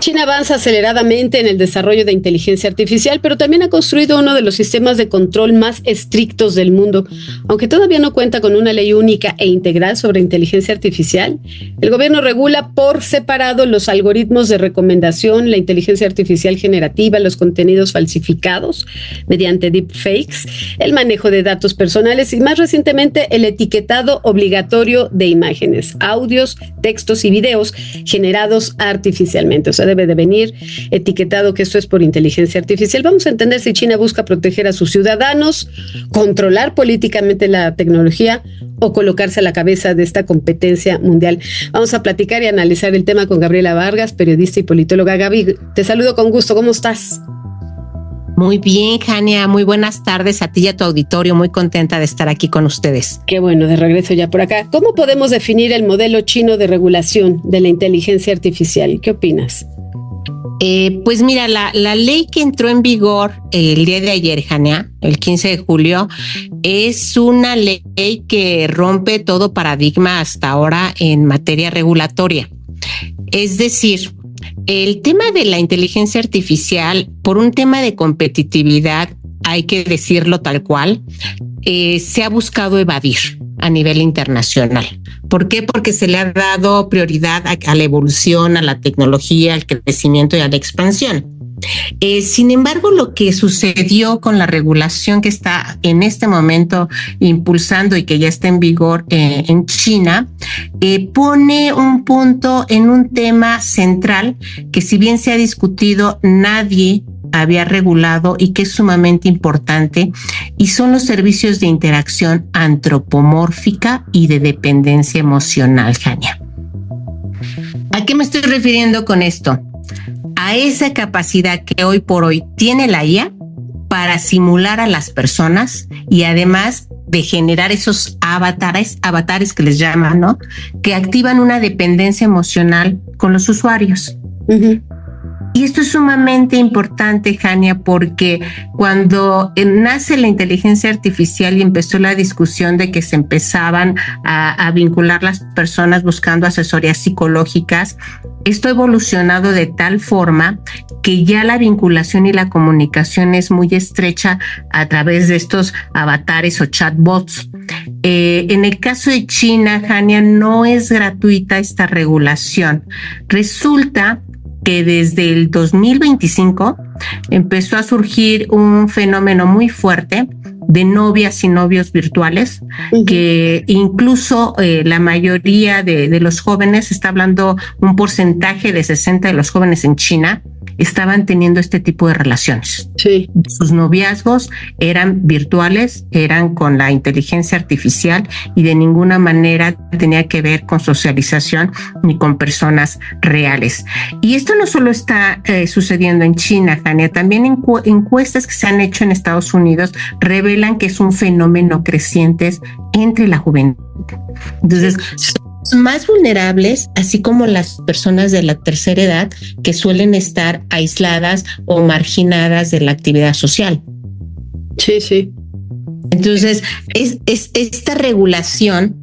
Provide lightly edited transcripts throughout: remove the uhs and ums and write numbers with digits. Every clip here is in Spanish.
China avanza aceleradamente en el desarrollo de inteligencia artificial, pero también ha construido uno de los sistemas de control más estrictos del mundo. Aunque todavía no cuenta con una ley única e integral sobre inteligencia artificial, el gobierno regula por separado los algoritmos de recomendación, la inteligencia artificial generativa, los contenidos falsificados mediante deepfakes, el manejo de datos personales y, más recientemente, el etiquetado obligatorio de imágenes, audios, textos y videos generados artificialmente. O sea, debe de venir etiquetado que esto es por inteligencia artificial. Vamos a entender si China busca proteger a sus ciudadanos, controlar políticamente la tecnología o colocarse a la cabeza de esta competencia mundial. Vamos a platicar y analizar el tema con Gabriela Vargas, periodista y politóloga. Gaby, te saludo con gusto. ¿Cómo estás? Muy bien, Jania, muy buenas tardes a ti y a tu auditorio, muy contenta de estar aquí con ustedes. Qué bueno, de regreso ya por acá. ¿Cómo podemos definir el modelo chino de regulación de la inteligencia artificial? ¿Qué opinas? Pues mira, la ley que entró en vigor el día de ayer, Jania, el 15 de julio, es una ley que rompe todo paradigma hasta ahora en materia regulatoria. Es decir, el tema de la inteligencia artificial, por un tema de competitividad, hay que decirlo tal cual, se ha buscado evadir a nivel internacional. ¿Por qué? Porque se le ha dado prioridad a la evolución, a la tecnología, al crecimiento y a la expansión. Sin embargo, lo que sucedió con la regulación que está en este momento impulsando y que ya está en vigor en China, pone un punto en un tema central que, si bien se ha discutido, nadie había regulado y que es sumamente importante, y son los servicios de interacción antropomórfica y de dependencia emocional, Jania. ¿A qué me estoy refiriendo con esto? A esa capacidad que hoy por hoy tiene la IA para simular a las personas y además de generar esos avatares que les llaman, ¿no? Que activan una dependencia emocional con los usuarios. Uh-huh. Y esto es sumamente importante, Jania, porque cuando nace la inteligencia artificial y empezó la discusión de que se empezaban a vincular las personas buscando asesorías psicológicas, esto ha evolucionado de tal forma que ya la vinculación y la comunicación es muy estrecha a través de estos avatares o chatbots. En el caso de China, Jania, no es gratuita esta regulación. Resulta que desde el 2025 empezó a surgir un fenómeno muy fuerte de novias y novios virtuales, uh-huh, que incluso la mayoría de los jóvenes, está hablando un porcentaje de 60 de los jóvenes en China, estaban teniendo este tipo de relaciones. Sí. Sus noviazgos eran virtuales, eran con la inteligencia artificial y de ninguna manera tenía que ver con socialización ni con personas reales. Y esto no solo está sucediendo en China, Jania, también encuestas que se han hecho en Estados Unidos revelan que es un fenómeno creciente entre la juventud. Entonces, más vulnerables, así como las personas de la tercera edad que suelen estar aisladas o marginadas de la actividad social. Sí, sí. Entonces, es esta regulación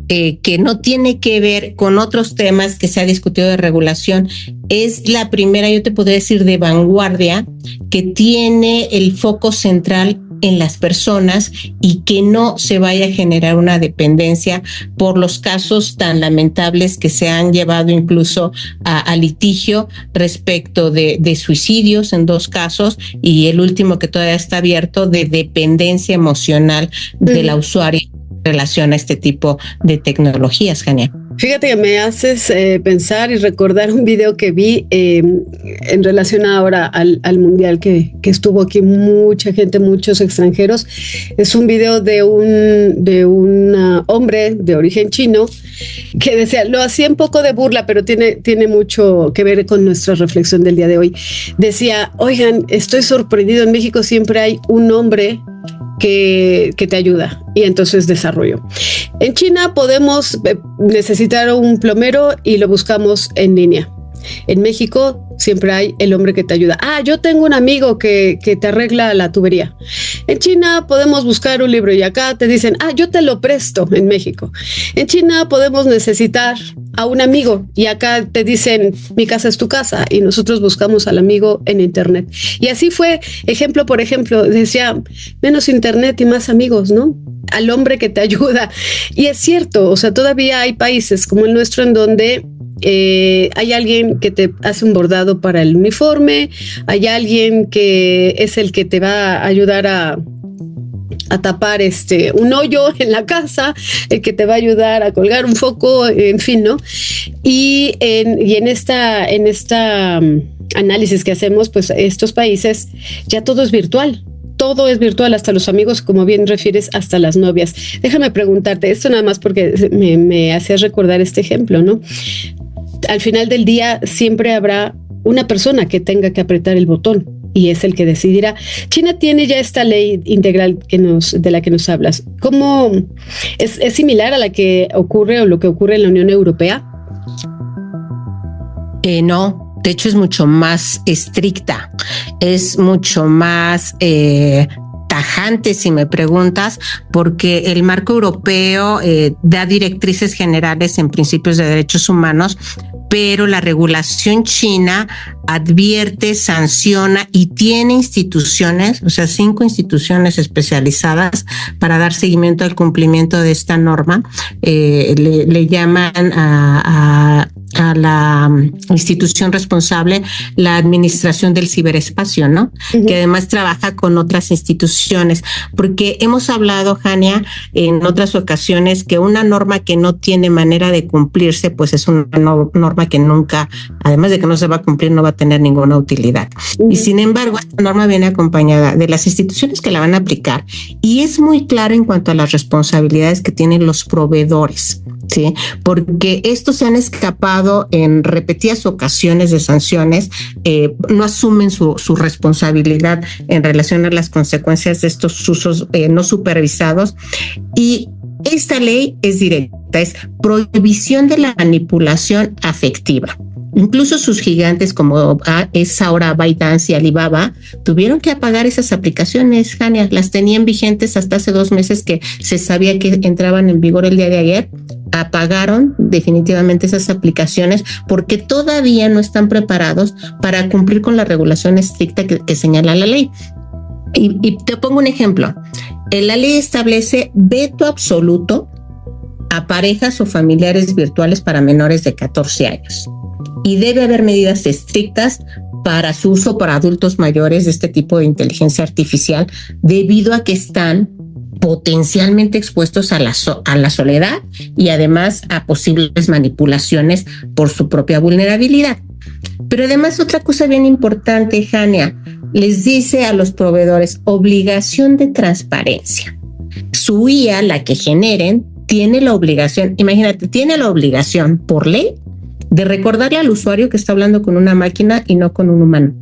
que no tiene que ver con otros temas que se ha discutido de regulación, es la primera, yo te podría decir, de vanguardia, que tiene el foco central en las personas y que no se vaya a generar una dependencia por los casos tan lamentables que se han llevado incluso a litigio respecto de suicidios en 2 casos y el último que todavía está abierto de dependencia emocional de la usuaria en relación a este tipo de tecnologías, Jania. Fíjate que me haces pensar y recordar un video que vi en relación ahora al mundial que estuvo aquí mucha gente, muchos extranjeros. Es un video de un hombre de origen chino que decía, lo hacía un poco de burla, pero tiene mucho que ver con nuestra reflexión del día de hoy. Decía, oigan, estoy sorprendido, en México siempre hay un hombre que te ayuda, y entonces desarrollo. En China podemos necesitar un plomero y lo buscamos en línea. En México siempre hay el hombre que te ayuda. Yo tengo un amigo que te arregla la tubería. En China podemos buscar un libro y acá te dicen, yo te lo presto en México. En China podemos necesitar a un amigo y acá te dicen mi casa es tu casa y nosotros buscamos al amigo en internet. Y así fue, ejemplo por ejemplo, decía menos internet y más amigos, ¿no? Al hombre que te ayuda. Y es cierto, o sea, todavía hay países como el nuestro en donde hay alguien que te hace un bordado para el uniforme, hay alguien que es el que te va a ayudar a tapar un hoyo en la casa, el que te va a ayudar a colgar un foco, en fin, ¿no? Y en esta análisis que hacemos, pues estos países ya todo es virtual. Todo es virtual, hasta los amigos, como bien refieres, hasta las novias. Déjame preguntarte, esto nada más porque me hacías recordar este ejemplo, ¿no? Al final del día siempre habrá una persona que tenga que apretar el botón y es el que decidirá. China tiene ya esta ley integral de la que nos hablas. ¿Cómo es similar a la que ocurre o lo que ocurre en la Unión Europea? No, de hecho es mucho más estricta, es mucho más tajante, si me preguntas, porque el marco europeo da directrices generales en principios de derechos humanos, pero la regulación china advierte, sanciona y tiene instituciones, o sea, 5 instituciones especializadas para dar seguimiento al cumplimiento de esta norma. Le llaman a la institución responsable la administración del ciberespacio, ¿no? Uh-huh. Que además trabaja con otras instituciones, porque hemos hablado, Jania, en otras ocasiones que una norma que no tiene manera de cumplirse, pues es una norma que nunca, además de que no se va a cumplir, no va a tener ninguna utilidad. Uh-huh. Y sin embargo, esta norma viene acompañada de las instituciones que la van a aplicar y es muy clara en cuanto a las responsabilidades que tienen los proveedores, ¿sí? Porque estos se han escapado en repetidas ocasiones de sanciones, no asumen su responsabilidad en relación a las consecuencias de estos usos no supervisados. Y esta ley es directa, es prohibición de la manipulación afectiva. Incluso sus gigantes como es ahora ByteDance y Alibaba tuvieron que apagar esas aplicaciones, Jania, las tenían vigentes hasta hace 2 meses que se sabía que entraban en vigor el día de ayer. Apagaron definitivamente esas aplicaciones porque todavía no están preparados para cumplir con la regulación estricta que señala la ley. Y te pongo un ejemplo. La ley establece veto absoluto a parejas o familiares virtuales para menores de 14 años. Y debe haber medidas estrictas para su uso para adultos mayores de este tipo de inteligencia artificial, debido a que están potencialmente expuestos a la soledad y además a posibles manipulaciones por su propia vulnerabilidad. Pero además otra cosa bien importante, Jania, les dice a los proveedores obligación de transparencia. Su IA, la que generen, tiene la obligación, imagínate, tiene la obligación por ley de recordarle al usuario que está hablando con una máquina y no con un humano.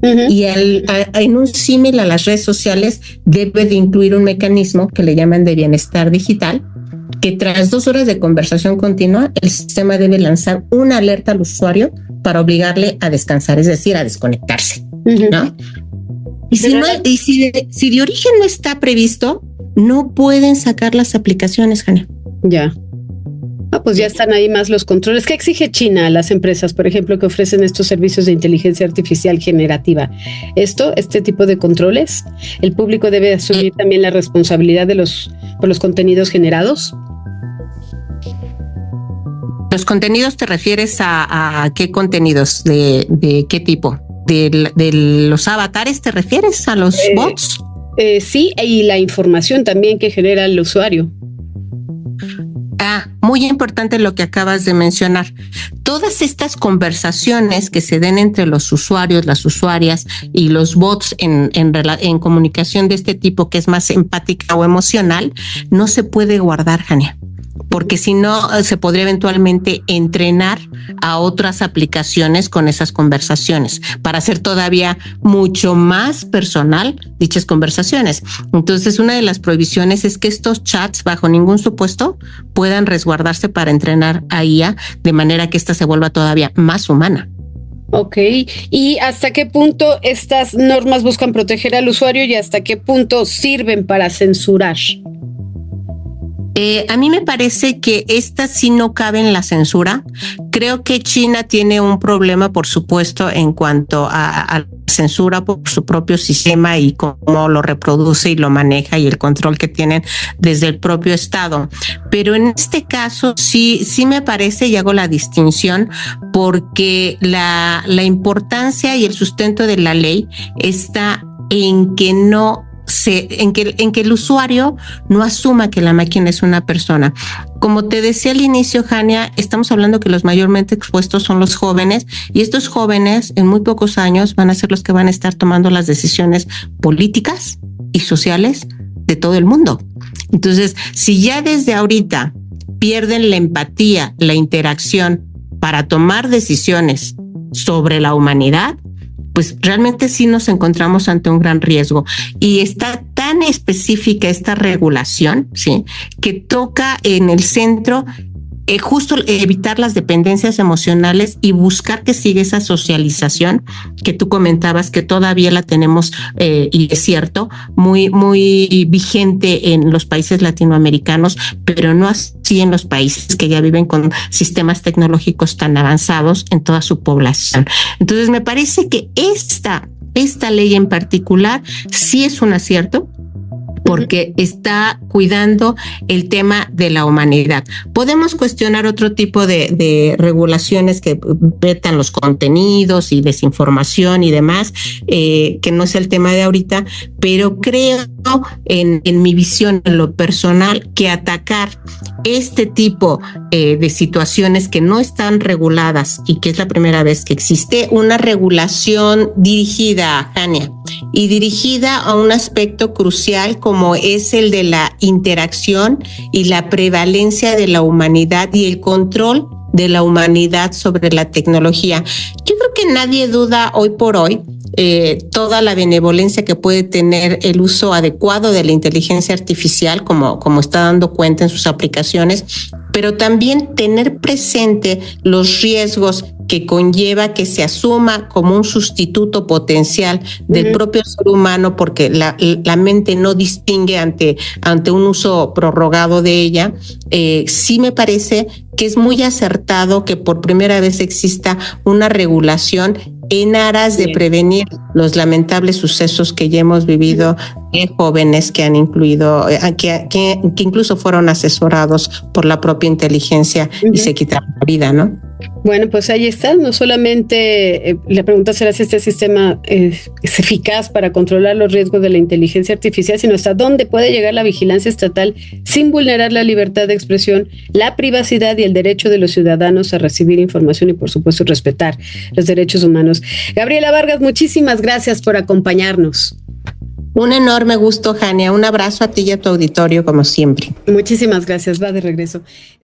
Uh-huh. Y en un símil a las redes sociales debe de incluir un mecanismo que le llaman de bienestar digital, que tras 2 horas de conversación continua, el sistema debe lanzar una alerta al usuario para obligarle a descansar, es decir, a desconectarse, uh-huh. ¿no? Y si de origen no está previsto, no pueden sacar las aplicaciones, Jania. Ya. Pues ya están ahí más los controles. ¿Qué exige China a las empresas, por ejemplo, que ofrecen estos servicios de inteligencia artificial generativa? Este tipo de controles, ¿el público debe asumir también la responsabilidad por los contenidos generados? ¿Los contenidos te refieres a qué contenidos? ¿De qué tipo? ¿De los avatares te refieres? ¿A los bots? Sí, y la información también que genera el usuario. Muy importante lo que acabas de mencionar. Todas estas conversaciones que se den entre los usuarios, las usuarias y los bots en comunicación de este tipo, que es más empática o emocional, no se puede guardar, Jania, porque si no se podría eventualmente entrenar a otras aplicaciones con esas conversaciones para hacer todavía mucho más personal dichas conversaciones. Entonces, una de las prohibiciones es que estos chats bajo ningún supuesto puedan resguardarse para entrenar a IA de manera que ésta se vuelva todavía más humana. Ok, ¿y hasta qué punto estas normas buscan proteger al usuario y hasta qué punto sirven para censurar? A mí me parece que esta sí no cabe en la censura. Creo que China tiene un problema, por supuesto, en cuanto a censura por su propio sistema y cómo lo reproduce y lo maneja y el control que tienen desde el propio Estado. Pero en este caso sí me parece, y hago la distinción, porque la importancia y el sustento de la ley está en que en que el usuario no asuma que la máquina es una persona. Como te decía al inicio, Jania, estamos hablando que los mayormente expuestos son los jóvenes, y estos jóvenes en muy pocos años van a ser los que van a estar tomando las decisiones políticas y sociales de todo el mundo. Entonces, si ya desde ahorita pierden la empatía, la interacción para tomar decisiones sobre la humanidad, pues realmente sí nos encontramos ante un gran riesgo. Y está tan específica esta regulación, ¿sí?, que toca en el centro justo evitar las dependencias emocionales y buscar que siga esa socialización que tú comentabas, que todavía la tenemos, y es cierto, muy, muy vigente en los países latinoamericanos, pero no así en los países que ya viven con sistemas tecnológicos tan avanzados en toda su población. Entonces, me parece que esta ley en particular sí es un acierto, porque está cuidando el tema de la humanidad. Podemos cuestionar otro tipo de regulaciones que vetan los contenidos y desinformación y demás, que no es el tema de ahorita, pero creo en mi visión, en lo personal, que atacar este tipo de situaciones que no están reguladas y que es la primera vez que existe una regulación dirigida, Jania, y dirigida a un aspecto crucial como es el de la interacción y la prevalencia de la humanidad y el control de la humanidad sobre la tecnología. Yo creo que nadie duda hoy por hoy toda la benevolencia que puede tener el uso adecuado de la inteligencia artificial, como está dando cuenta en sus aplicaciones, pero también tener presente los riesgos que conlleva que se asuma como un sustituto potencial del propio ser humano, porque la mente no distingue ante un uso prorrogado de ella. Sí me parece que es muy acertado que por primera vez exista una regulación en aras de prevenir los lamentables sucesos que ya hemos vivido de jóvenes que han incluido, que incluso fueron asesorados por la propia inteligencia y se quitaron la vida, ¿no? Bueno, pues ahí está. No solamente la pregunta será si este sistema es eficaz para controlar los riesgos de la inteligencia artificial, sino hasta dónde puede llegar la vigilancia estatal sin vulnerar la libertad de expresión, la privacidad y el derecho de los ciudadanos a recibir información y, por supuesto, respetar los derechos humanos. Gabriela Vargas, muchísimas gracias por acompañarnos. Un enorme gusto, Jania. Un abrazo a ti y a tu auditorio, como siempre. Muchísimas gracias. Va de regreso.